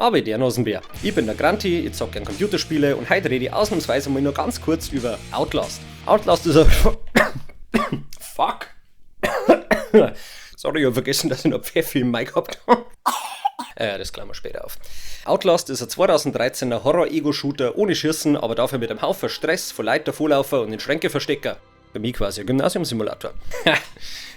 Aber der Nasenbär. Ich bin der Granti, ich zock gern Computerspiele und heute rede ich ausnahmsweise mal nur ganz kurz über Outlast. Outlast ist ein... Fuck. Sorry, ich hab vergessen, dass ich noch Pfeffi im Mic gehabt habe. Das klären wir später auf. Outlast ist ein 2013er Horror-Ego-Shooter ohne Schießen, aber dafür mit einem Haufen Stress, von Leiter, Vorlaufer und in Schränke verstecker. Für mich quasi ein Gymnasium-Simulator.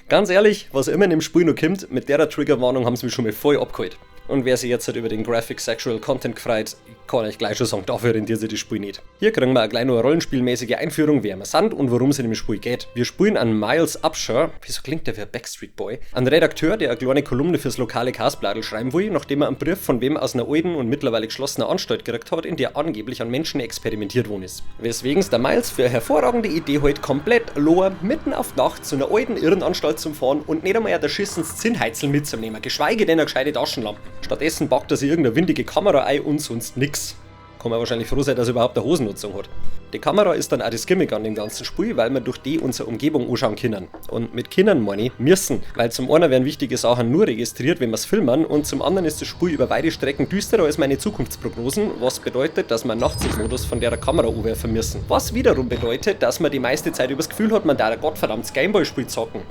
Ganz ehrlich, was immer in dem Spiel noch kommt, mit der Triggerwarnung haben sie mich schon mal voll abgeholt. Und wer sich jetzt halt über den Graphic Sexual Content gefreut, kann euch gleich schon sagen, dafür rentiert sich das Spiel nicht. Hier kriegen wir eine kleine rollenspielmäßige Einführung, wer wir sind und worum es in dem Spiel geht. Wir spielen an Miles Upshur, wieso klingt der wie ein Backstreet Boy, ein Redakteur, der eine kleine Kolumne fürs lokale Kasbladel schreiben will, nachdem er einen Brief von wem aus einer alten und mittlerweile geschlossenen Anstalt gekriegt hat, in der angeblich an Menschen experimentiert worden ist. Weswegen der Miles für eine hervorragende Idee halt komplett lower mitten auf Nacht zu einer alten Irrenanstalt zum Fahren und nicht einmal der Schissens Zinnheizel mitzunehmen, geschweige denn eine gescheite Taschenlampe. Stattdessen packt er sich irgendeine windige Kamera ein und sonst nix. Kann man wahrscheinlich froh sein, dass er überhaupt eine Hosennutzung hat. Die Kamera ist dann auch das Gimmick an dem ganzen Spiel, weil wir durch die unsere Umgebung anschauen können. Und mit können meine ich müssen, weil zum einen werden wichtige Sachen nur registriert, wenn wir es filmen, und zum anderen ist das Spiel über weite Strecken düsterer als meine Zukunftsprognosen, was bedeutet, dass wir einen Nachtsichtmodus von der Kamera anwerfen müssen. Was wiederum bedeutet, dass man die meiste Zeit übers Gefühl hat, man darf ein gottverdammtes Gameboy-Spiel zocken.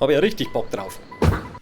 Habe ich ja richtig Bock drauf.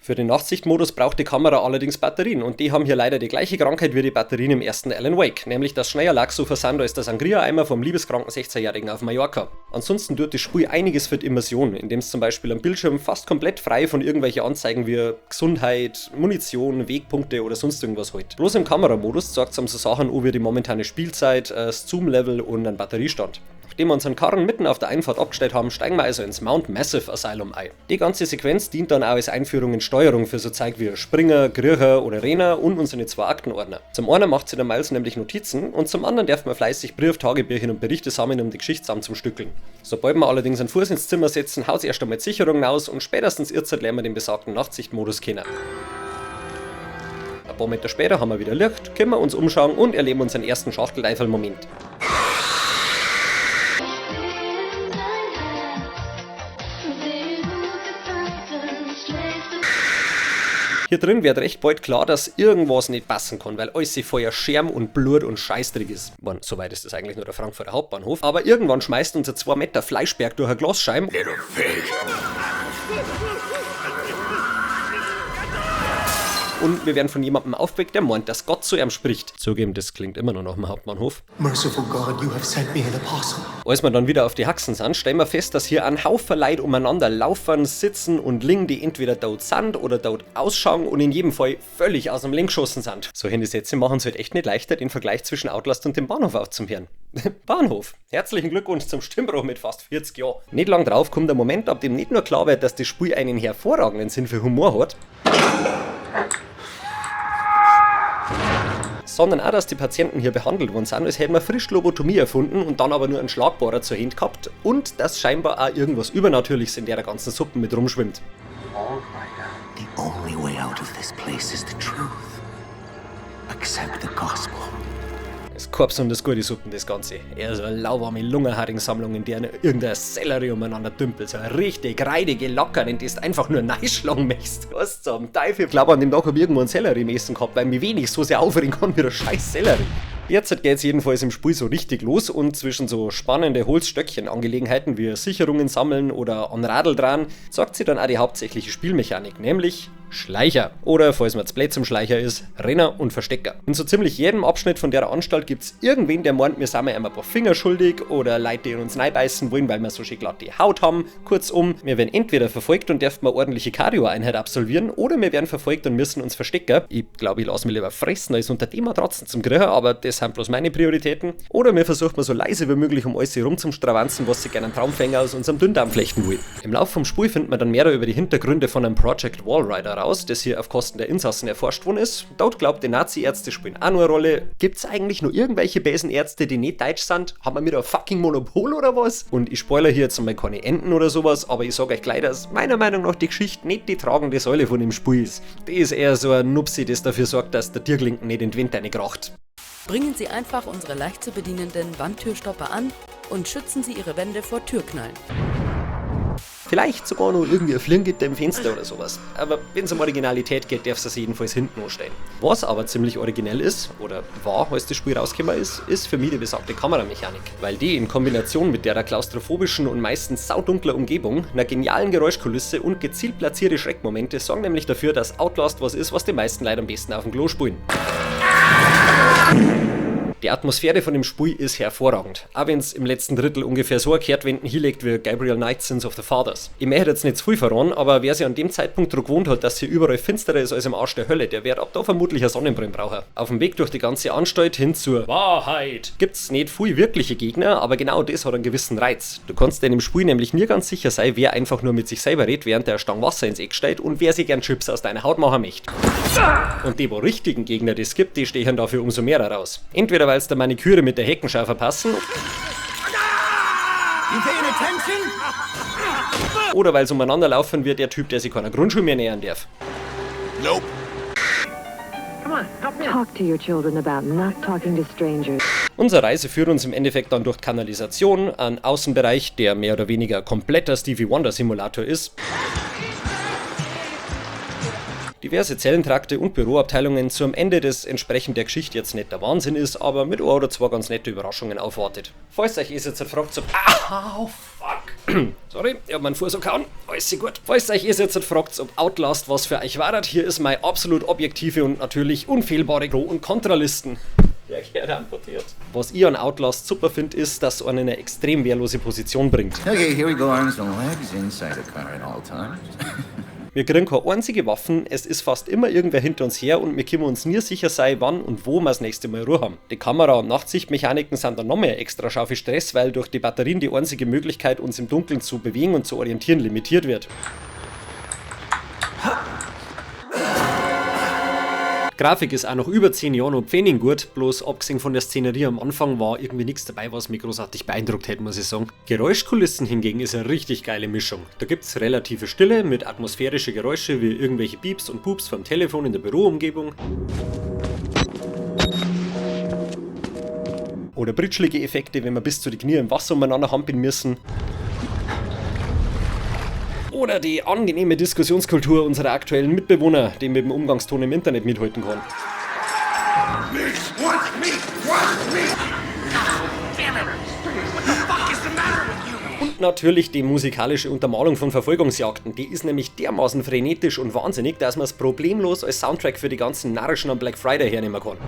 Für den Nachtsichtmodus braucht die Kamera allerdings Batterien und die haben hier leider die gleiche Krankheit wie die Batterien im ersten Alan Wake, nämlich dass schneller Lachs so versand als der Sangria-Eimer vom liebeskranken 16-Jährigen auf Mallorca. Ansonsten tut das Spiel einiges für die Immersion, indem es zum Beispiel am Bildschirm fast komplett frei von irgendwelchen Anzeigen wie Gesundheit, Munition, Wegpunkte oder sonst irgendwas hält. Bloß im Kameramodus zeigt es um so Sachen an wie die momentane Spielzeit, das Zoom-Level und einen Batteriestand. Nachdem wir unseren Karren mitten auf der Einfahrt abgestellt haben, steigen wir also ins Mount Massive Asylum ein. Die ganze Sequenz dient dann auch als Einführung in Steuerung für so Zeug wie Springer, Griecher oder Renner und unsere 2 Aktenordner. Zum einen macht sich der Miles nämlich Notizen und zum anderen darf man fleißig Brief, Tagebücher und Berichte sammeln, um die Geschichte zusammenzustückeln. Sobald wir allerdings einen Fuß ins Zimmer setzen, haut erst einmal die Sicherung aus und spätestens jetzt lernen wir den besagten Nachtsichtmodus kennen. Ein paar Meter später haben wir wieder Licht, können wir uns umschauen und erleben unseren ersten Schachteleiferl-Moment. Hier drin wird recht bald klar, dass irgendwas nicht passen kann, weil alles voller Scherm und Blut und Scheißdreck ist. Bon, soweit ist das eigentlich nur der Frankfurter Hauptbahnhof. Aber irgendwann schmeißt unser 2 Meter Fleischberg durch eine Glasscheibe. Und wir werden von jemandem aufgeweckt, der meint, dass Gott zu ihm spricht. Zugeben, das klingt immer noch nach dem Hauptbahnhof. Merciful God, you have sent me an apostle. Als wir dann wieder auf die Haxen sind, stellen wir fest, dass hier ein Haufen Leute umeinander laufen, sitzen und liegen, die entweder dort sind oder dort ausschauen und in jedem Fall völlig aus dem Link geschossen sind. Solche Sätze machen es halt echt nicht leichter, den Vergleich zwischen Outlast und dem Bahnhof aufzuhören. Bahnhof. Herzlichen Glückwunsch zum Stimmbruch mit fast 40 Jahren. Nicht lang drauf kommt der Moment, ab dem nicht nur klar wird, dass das Spiel einen hervorragenden Sinn für Humor hat, sondern auch, dass die Patienten hier behandelt worden sind, als hätten wir frisch Lobotomie erfunden und dann aber nur einen Schlagbohrer zur Hand gehabt und dass scheinbar auch irgendwas Übernatürliches in der ganzen Suppe mit rumschwimmt. The only way out of this place is the truth. Accept the gospel. Das Korps und das gute Suppen, das Ganze. Eher so eine lauwarme Lungenharing-Sammlung, in der irgendein Sellerie umeinander dümpelt. So eine richtig reidige Locker, in die du einfach nur reinschlagen möchtest. Was zum Teufel? Ich glaube, an dem Tag habe ich irgendwo einen Sellerie im Essen gehabt, weil mich wenig so sehr aufregen kann wie der scheiß Sellerie. Jetzt geht es jedenfalls im Spiel so richtig los und zwischen so spannende Holzstöckchen-Angelegenheiten wie Sicherungen sammeln oder an Radl dran, sagt sie dann auch die hauptsächliche Spielmechanik, nämlich Schleicher. Oder, falls man zu blöd zum Schleicher ist, Renner und Verstecker. In so ziemlich jedem Abschnitt von der Anstalt gibt es irgendwen, der meint, wir sind mir ein paar Finger schuldig oder Leute, die in uns reinbeißen wollen, weil wir so schön glatt die Haut haben. Kurzum, wir werden entweder verfolgt und dürfen eine ordentliche Cardio-Einheit absolvieren oder wir werden verfolgt und müssen uns verstecken. Ich glaube, ich lasse mich lieber fressen als unter dem Matratzen zum Griechen, aber das sind bloß meine Prioritäten. Oder wir versuchen so leise wie möglich um alles herum zum Stravanzen, was sich gerne einen Traumfänger aus unserem Dünndarm flechten will. Im Laufe vom Spiel findet man dann mehr über die Hintergründe von einem Project Wallrider raus, das hier auf Kosten der Insassen erforscht worden ist. Dort glaubt, die Nazi-Ärzte spielen auch nur eine Rolle. Gibt's eigentlich nur irgendwelche Besenärzte, die nicht deutsch sind? Haben wir wieder ein fucking Monopol oder was? Und ich spoilere hier jetzt einmal keine Enden oder sowas, aber ich sage euch gleich, dass meiner Meinung nach die Geschichte nicht die tragende Säule von dem Spiel ist. Die ist eher so ein Nupsi, das dafür sorgt, dass der Tierklinken nicht in die Wind reinkracht. Bringen Sie einfach unsere leicht zu bedienenden Wandtürstopper an und schützen Sie Ihre Wände vor Türknallen. Vielleicht sogar noch irgendwie ein Flimmgitter im Fenster oder sowas. Aber wenn es um Originalität geht, darf es jedenfalls hinten anstehen. Was aber ziemlich originell ist, oder war, als das Spiel rausgekommen ist für mich die besagte Kameramechanik. Weil die in Kombination mit der klaustrophobischen und meistens saudunkler Umgebung, einer genialen Geräuschkulisse und gezielt platzierte Schreckmomente sorgen nämlich dafür, dass Outlast was ist, was die meisten Leute am besten auf dem Klo spielen. Die Atmosphäre von dem Spiel ist hervorragend, auch wenn es im letzten Drittel ungefähr so eine Kehrtwende hinlegt wie Gabriel Knight's Sins of the Fathers. Ich möchte jetzt nicht zu viel verraten, aber wer sich an dem Zeitpunkt daran gewohnt hat, dass hier überall finsterer ist als im Arsch der Hölle, der wird ab da vermutlich eine Sonnenbrille brauchen. Auf dem Weg durch die ganze Anstalt hin zur Wahrheit gibt's nicht viel wirkliche Gegner, aber genau das hat einen gewissen Reiz. Du kannst dir in dem Spiel nämlich nie ganz sicher sein, wer einfach nur mit sich selber redet, während der Stange Wasser ins Eck steigt und wer sich gern Chips aus deiner Haut machen möchte. Und die, wo richtigen Gegner das gibt, die stehen dafür umso mehr heraus. Entweder weil es der Maniküre mit der Heckenschau verpassen, oder weil es umeinander laufen wird, der Typ, der sich keiner Grundschule mehr nähern darf. Nope. Talk to your children about not talking to strangers. Unsere Reise führt uns im Endeffekt dann durch Kanalisation, einen Außenbereich, der mehr oder weniger kompletter Stevie Wonder Simulator ist. Diverse Zellentrakte und Büroabteilungen zum Ende, das entsprechend der Geschichte jetzt nicht der Wahnsinn ist, aber mit ein oder zwei ganz nette Überraschungen aufwartet. Falls euch jetzt fragt, so au, fuck. Sorry, ich hab meinen Fuß so gehauen. Alles gut. Falls euch jetzt fragt, ob Outlast was für euch war, hier ist meine absolut objektive und natürlich unfehlbare Pro- und Kontralisten. Der Kerl amputiert. Was ich an Outlast super finde, ist, dass es einen in eine extrem wehrlose Position bringt. Okay, here we go, arms and legs inside the car at all times. Wir kriegen keine einzige Waffen, es ist fast immer irgendwer hinter uns her und wir können uns nie sicher sein, wann und wo wir das nächste Mal Ruhe haben. Die Kamera- und Nachtsichtmechaniken sind dann noch mehr extra scharfe Stress, weil durch die Batterien die einzige Möglichkeit, uns im Dunkeln zu bewegen und zu orientieren, limitiert wird. Grafik ist auch noch über 10 Jahre noch pfennig gut, bloß abgesehen von der Szenerie am Anfang war irgendwie nichts dabei, was mich großartig beeindruckt hätte, muss ich sagen. Geräuschkulissen hingegen ist eine richtig geile Mischung. Da gibt's relative Stille mit atmosphärische Geräusche wie irgendwelche Pieps und Pups vom Telefon in der Büroumgebung. Oder britschlige Effekte, wenn wir bis zu die Knie im Wasser umeinander hampeln müssen. Oder die angenehme Diskussionskultur unserer aktuellen Mitbewohner, die mit dem Umgangston im Internet mithalten kann. Und natürlich die musikalische Untermalung von Verfolgungsjagden. Die ist nämlich dermaßen frenetisch und wahnsinnig, dass man es problemlos als Soundtrack für die ganzen Narrischen am Black Friday hernehmen kann.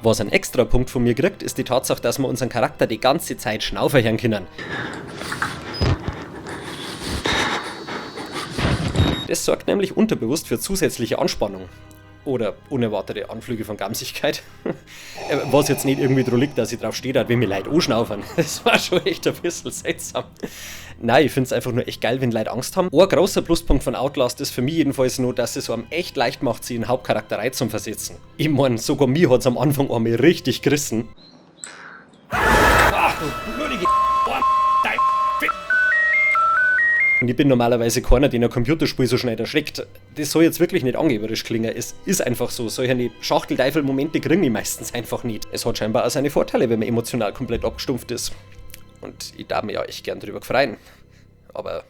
Was ein extra Punkt von mir kriegt, ist die Tatsache, dass wir unseren Charakter die ganze Zeit schnaufen hören können. Das sorgt nämlich unterbewusst für zusätzliche Anspannung. Oder unerwartete Anflüge von Gamsigkeit. Was jetzt nicht irgendwie dran liegt, dass ich drauf stehe, wenn mir Leute anschnaufen. Das war schon echt ein bisschen seltsam. Nein, ich finde es einfach nur echt geil, wenn Leute Angst haben. Ein großer Pluspunkt von Outlast ist für mich jedenfalls nur, dass es einem echt leicht macht, sie in Hauptcharakter rein zu versetzen. Ich mein, sogar mir hat es am Anfang einmal richtig gerissen. Ach, du blutige Und ich bin normalerweise keiner, den ein Computerspiel so schnell erschreckt. Das soll jetzt wirklich nicht angeberisch klingen, es ist einfach so. Solche Schachtelteufel-Momente kriege ich meistens einfach nicht. Es hat scheinbar auch seine Vorteile, wenn man emotional komplett abgestumpft ist. Und ich darf mich ja echt gern drüber freuen. Aber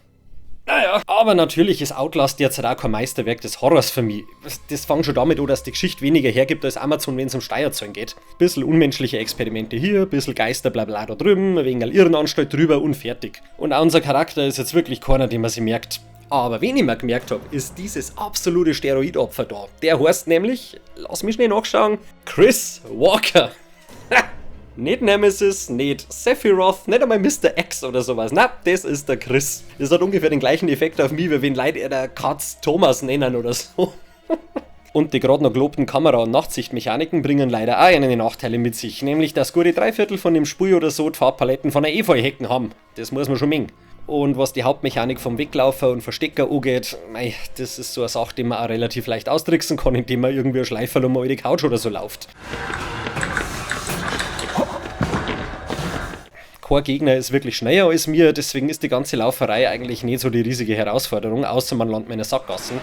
naja. Aber natürlich ist Outlast jetzt auch kein Meisterwerk des Horrors für mich. Das fängt schon damit an, dass die Geschichte weniger hergibt als Amazon, wenn es um Steuerzahlen geht. Bisschen unmenschliche Experimente hier, bisschen Geister blabla da drüben, wegen einer Irrenanstalt drüber und fertig. Und auch unser Charakter ist jetzt wirklich keiner, den man sich merkt. Aber wen ich mir gemerkt habe, ist dieses absolute Steroidopfer da. Der heißt nämlich, lass mich schnell nachschauen, Chris Walker. Nicht Nemesis, nicht Sephiroth, nicht einmal Mr. X oder sowas. Na, das ist der Chris. Das hat ungefähr den gleichen Effekt auf mich, wie wenn Leute der Katz Thomas nennen oder so. Und die gerade noch gelobten Kamera- und Nachtsichtmechaniken bringen leider auch einige Nachteile mit sich. Nämlich, dass gute 3/4 von dem Spiel oder so die Farbpaletten von einer Efeu-Hecken haben. Das muss man schon mengen. Und was die Hauptmechanik vom Weglaufer und Verstecker angeht, mei, das ist so eine Sache, die man auch relativ leicht austricksen kann, indem man irgendwie ein Schleiferl um die Couch oder so läuft. Kein Gegner ist wirklich schneller als mir, deswegen ist die ganze Lauferei eigentlich nicht so die riesige Herausforderung, außer man landet in einer Sackgasse.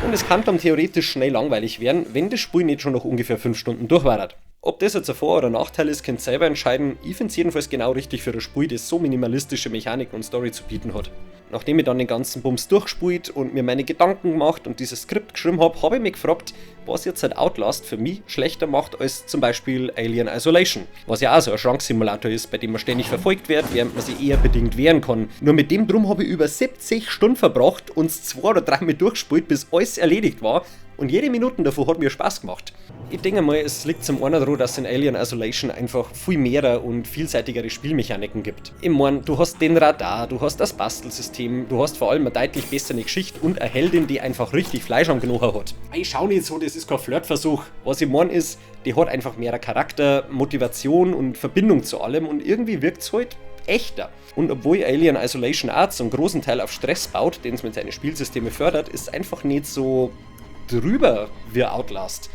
Und es kann dann theoretisch schnell langweilig werden, wenn das Spiel nicht schon noch ungefähr 5 Stunden durch war. Ob das jetzt ein Vor- oder Nachteil ist, könnt ihr selber entscheiden. Ich finde es jedenfalls genau richtig für ein Spiel, das so minimalistische Mechaniken und Story zu bieten hat. Nachdem ich dann den ganzen Bums durchgespielt und mir meine Gedanken gemacht und dieses Skript geschrieben habe ich mich gefragt, was jetzt halt Outlast für mich schlechter macht als zum Beispiel Alien Isolation. Was ja auch so ein Schranksimulator ist, bei dem man ständig verfolgt wird, während man sich eher bedingt wehren kann. Nur mit dem drum habe ich über 70 Stunden verbracht und es 2 oder 3 Mal durchgespielt, bis alles erledigt war. Und jede Minute davon hat mir Spaß gemacht. Ich denke mal, es liegt zum einen daran, dass es in Alien Isolation einfach viel mehr und vielseitigere Spielmechaniken gibt. Ich meine, du hast den Radar, du hast das Bastelsystem, du hast vor allem eine deutlich bessere Geschichte und eine Heldin, die einfach richtig Fleisch am Knochen hat. Ich schau nicht so, das ist kein Flirtversuch. Was ich meine ist, die hat einfach mehr Charakter, Motivation und Verbindung zu allem und irgendwie wirkt es halt echter. Und obwohl Alien Isolation auch zum großen Teil auf Stress baut, den es mit seinen Spielsysteme fördert, ist es einfach nicht so drüber wie Outlast.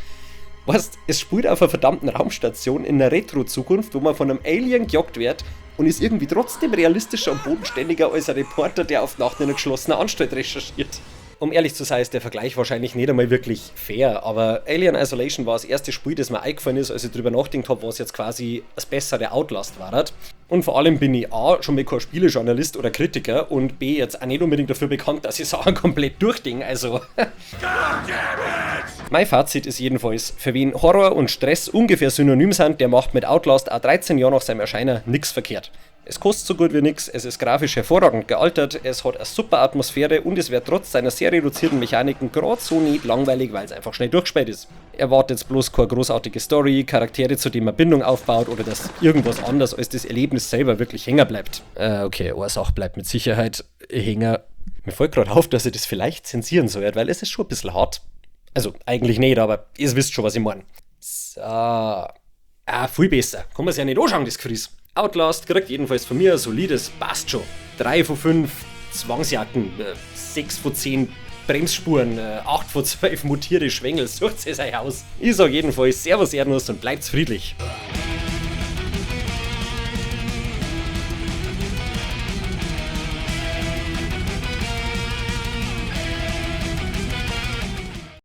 Weißt, es spielt auf einer verdammten Raumstation in einer Retro-Zukunft, wo man von einem Alien gejagt wird und ist irgendwie trotzdem realistischer und bodenständiger als ein Reporter, der auf Nacht in einer geschlossenen Anstalt recherchiert. Um ehrlich zu sein, ist der Vergleich wahrscheinlich nicht einmal wirklich fair, aber Alien Isolation war das erste Spiel, das mir eingefallen ist, als ich drüber nachgedacht habe, was jetzt quasi das bessere Outlast war. Und vor allem bin ich A, schon mal kein Spielejournalist oder Kritiker und B, jetzt auch nicht unbedingt dafür bekannt, dass ich Sachen komplett durchdenke, also... Mein Fazit ist jedenfalls, für wen Horror und Stress ungefähr synonym sind, der macht mit Outlast auch 13 Jahre nach seinem Erscheinen nichts verkehrt. Es kostet so gut wie nichts, es ist grafisch hervorragend gealtert, es hat eine super Atmosphäre und es wird trotz seiner sehr reduzierten Mechaniken gerade so nicht langweilig, weil es einfach schnell durchgespielt ist. Erwartet jetzt bloß keine großartige Story, Charaktere, zu denen man Bindung aufbaut oder dass irgendwas anderes als das Erlebnis selber wirklich hängen bleibt. Okay, eine Sache bleibt mit Sicherheit hängen. Mir fällt gerade auf, dass ich das vielleicht zensieren soll, weil es ist schon ein bisschen hart. Also eigentlich nicht, aber ihr wisst schon, was ich meine. So. Viel besser. Kann man es ja nicht anschauen, das Gefries. Outlast kriegt jedenfalls von mir ein solides Passt schon. 3 von 5 Zwangsjacken, 6 von 10 Bremsspuren, 8 von 12 mutierte Schwengel, sucht es euch aus. Ich sag jedenfalls Servus Erdnuss und bleibt's friedlich.